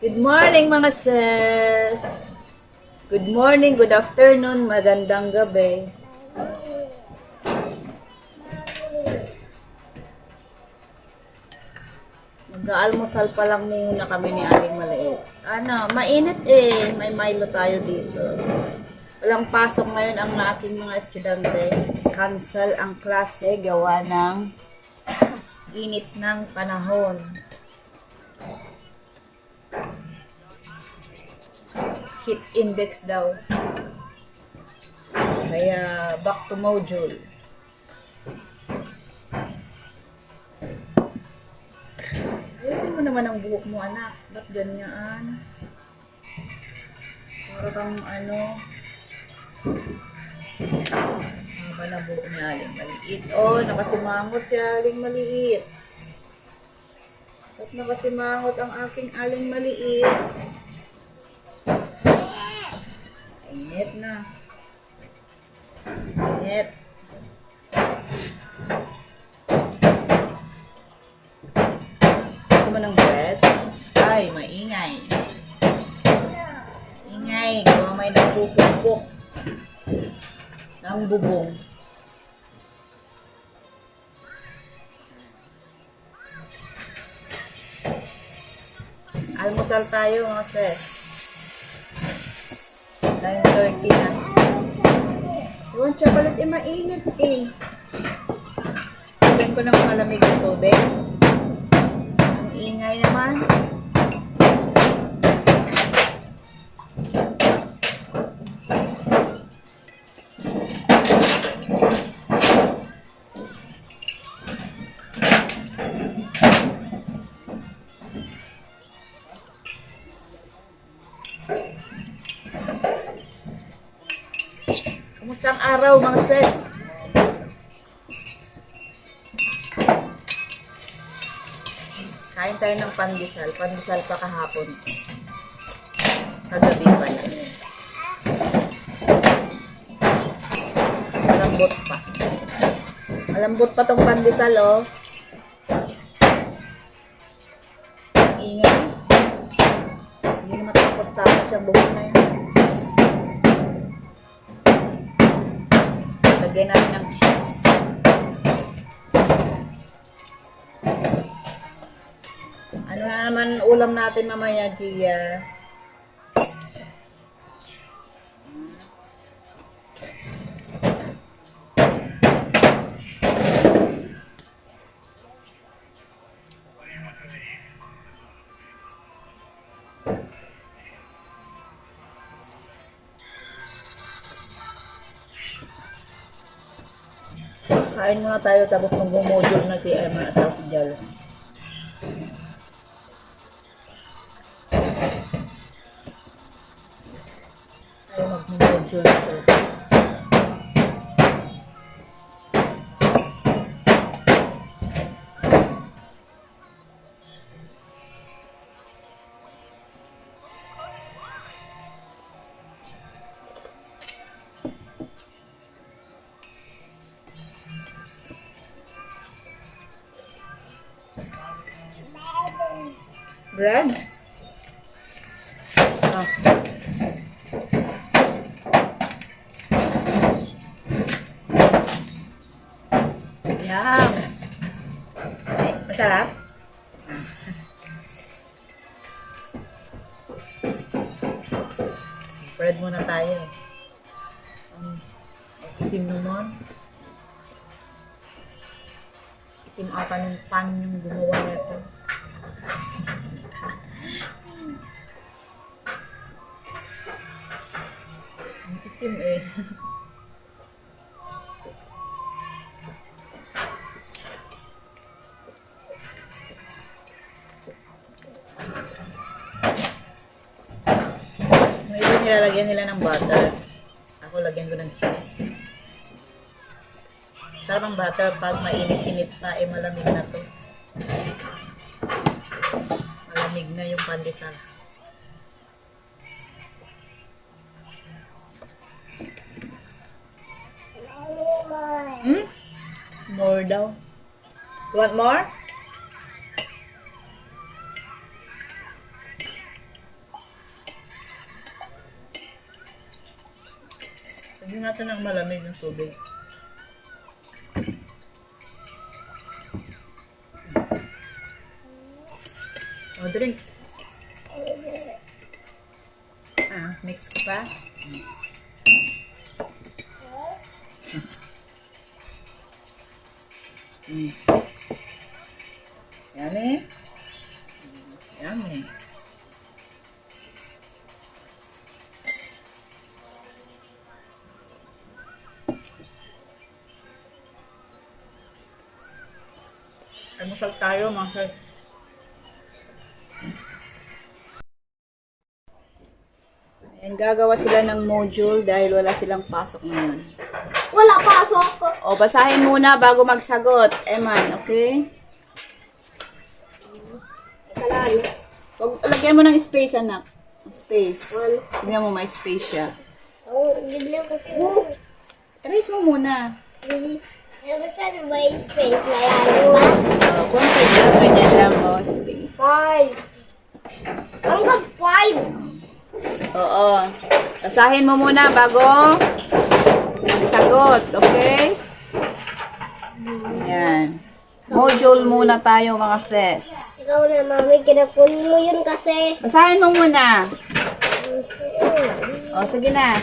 Good morning mga sis! Good morning, good afternoon, magandang gabi. Mag-aalmusal pa lang muna kami ni Aling Maliit. Mainit eh. May Milo tayo dito. Walang pasok ngayon ang aking mga estudyante. Cancel ang klase gawa ng init ng panahon. Heat index daw. Kaya back to module. Ayusin mo naman ang buhok mo, anak. Ba't ganyan? Para kang haba na buhok ni Aling Maliit. Oh, nakasimangot si Aling Maliit. Ba't nakasimangot ang aking Aling Maliit? Init na. Init. Gusto mo ng bread? Ay, maingay. Ingay. Gawa may nagpupukpuk ng bubong. Almusal tayo mga sis. 9:30 na. Yung chocolate mainit eh. Lagyan ko ng malamig na tubig. Ang ingay naman. Kumusta ang araw mga sis? Kain tayo ng pandesal. Pandesal pa kahapon. Kagabi pa lang. Malambot pa. Malambot pa tong pandesal oh. Ingay. Hindi na matapos-tapos yung buhok na yan. Lagyan natin ng cheese. Ano na naman ulam natin mamaya, Gia? Kain muna tayo tapos mag-module na si Emma at si Jalo. Tayo mag-module sa bread. Yum. Masarap? Bread muna tayo. Itim naman. Itim ata ng pan yung gumawa nito. Ang itim eh. May iba nilalagyan nila ng butter. Ako lagyan ko ng cheese. Sarap ang butter pag mainit-init pa, malamig na to. Malamig na yung pandesal. More daw. You want more? Bigyan natin ng malamig ng tubig. O, drink. Mix ko pa. Yummy. Yummy. Almusal tayo mga sir. Ayan, gagawa sila ng module dahil wala silang pasok ngayon. Wala pasok. O, basahin muna bago magsagot. Eman, okay? Kalalo. Lagyan mo ng space, anak. Space. Tingnan mo, may space siya. Biglang kasi. Erase mo muna. Basta may space na yan, diba? Konti lang, ganyan lang, o, space. 5. Hanggang 5. Oo. Basahin mo muna bago magsagot, okay? Yan. Module muna tayo, mga sis. Ikaw na, mami, kinapunin mo yun kasi. Basahin mo muna. O, sige na.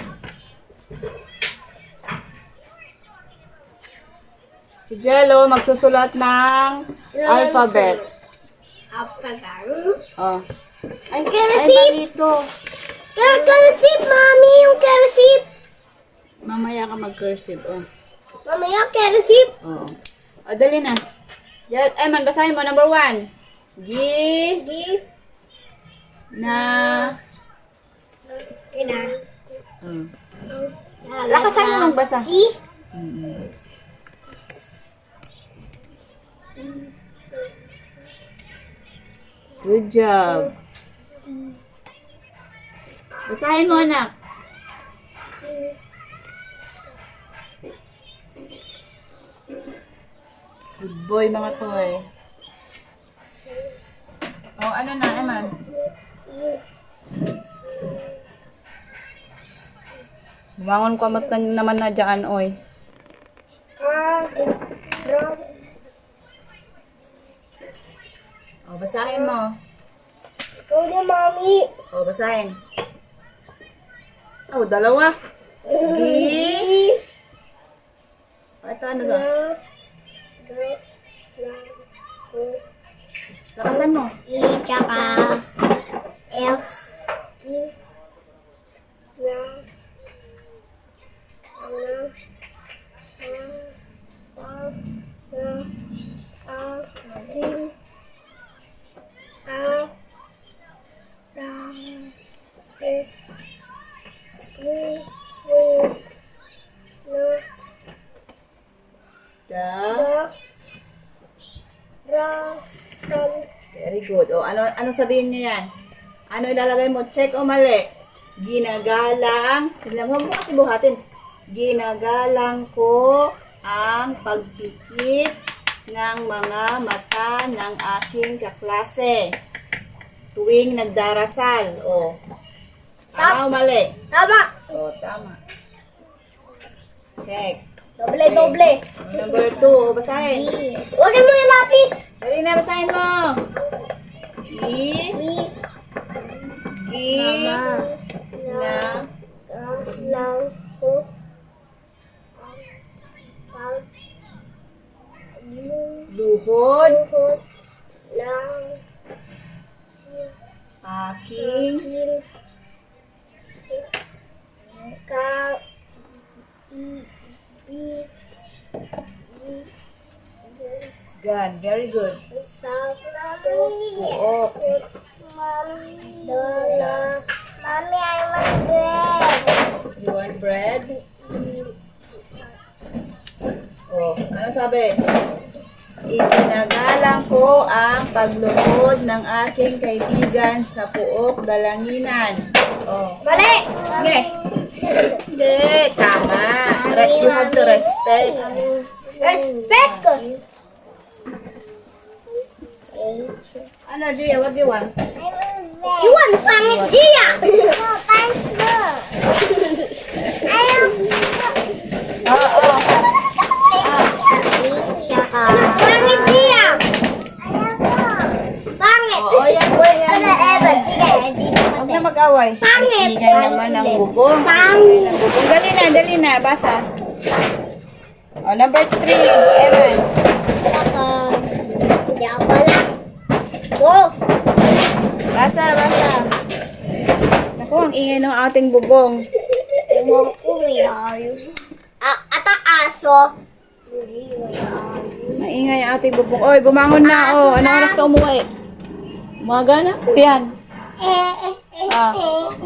Si Jello magsusulat ng alphabet. O. Ay, Kerosip! dito. Kerosip, mami, yung kerosip. Mamaya ka mag-cursive. O. Mamaya, kerosip. Oo. O, dali na. Eman, basahin mo. Number 1. Di. Na. Ina. Lakasan mo magbasa. Si. Good job. Basahin mo, anak. Good boy, mga to eh. Oh, ano na, Eman? Bumangon ko amat naman na dyan, oy. Oh, basahin mo. Ikaw na, mami. Oh, basahin. Oh, dalawa. Gi. Ito, ano to? Lakasan mo. E, tsaka F. Very good. O, ano sabihin niyo yan? Ano ilalagay mo? Check o mali? Ginagalang. Tignan mo kasi buhatin. Ginagalang ko ang pagpikit ng mga mata ng aking kaklase tuwing nagdarasal. O. Tama o mali? Tama. O, tama. Check. Doble. Number 2. Basahin. Huwag mo yung lapis. Dali na, basahin mo. E. Gi. Na. Lang ko. Luhod. Lang. Aking. Ka. Gan. Very good. Sa. Buok. Mami, I want bread. You want bread? Oh, ano sabi? Itinagalang ko ang pagluhod ng aking kaibigan sa Puok Dalanginan. Oh. Mali. Sige. Hindi, tama. You have to respect. Respect. Ano, Gia? What do you want? You want pangit, Gia? No, thanks, no. I have Oo, yan. Wait ko na ever. Sige, dito ko Huwag na mag-away. Pangit. Ingay naman ng bubong. Pangit. Ng bubong. Dali na, basa. O, number 3, Evan. Hindi ako pala. Go. Basa. Naku, ang ingay ng ating bubong. Ewan ko, may ayos. At ang aso. Hindi, may ayos. Ang ingay ang ating bubong. Oy, bumangon na. O, anong oras ka umuwi? Umaga na? Yan.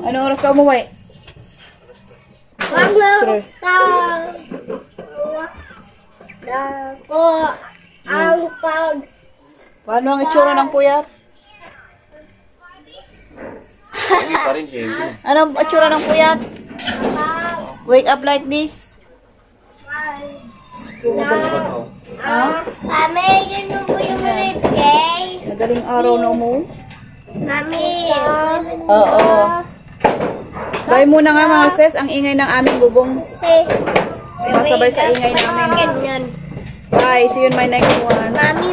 Anong oras ka umuwi? Stress. Ko ang pag Paano ang itsura ng puyat? Anong itsura ng puyat? Wake up like this? Mami, ganun po yung ulit, kay. Madaling araw na umuwi? Mami. Oo. Bye muna nga mga sis, ang ingay ng aming bubong. Sumasabay sa ingay namin. Ganyan. Bye, see you in my next one. Mami.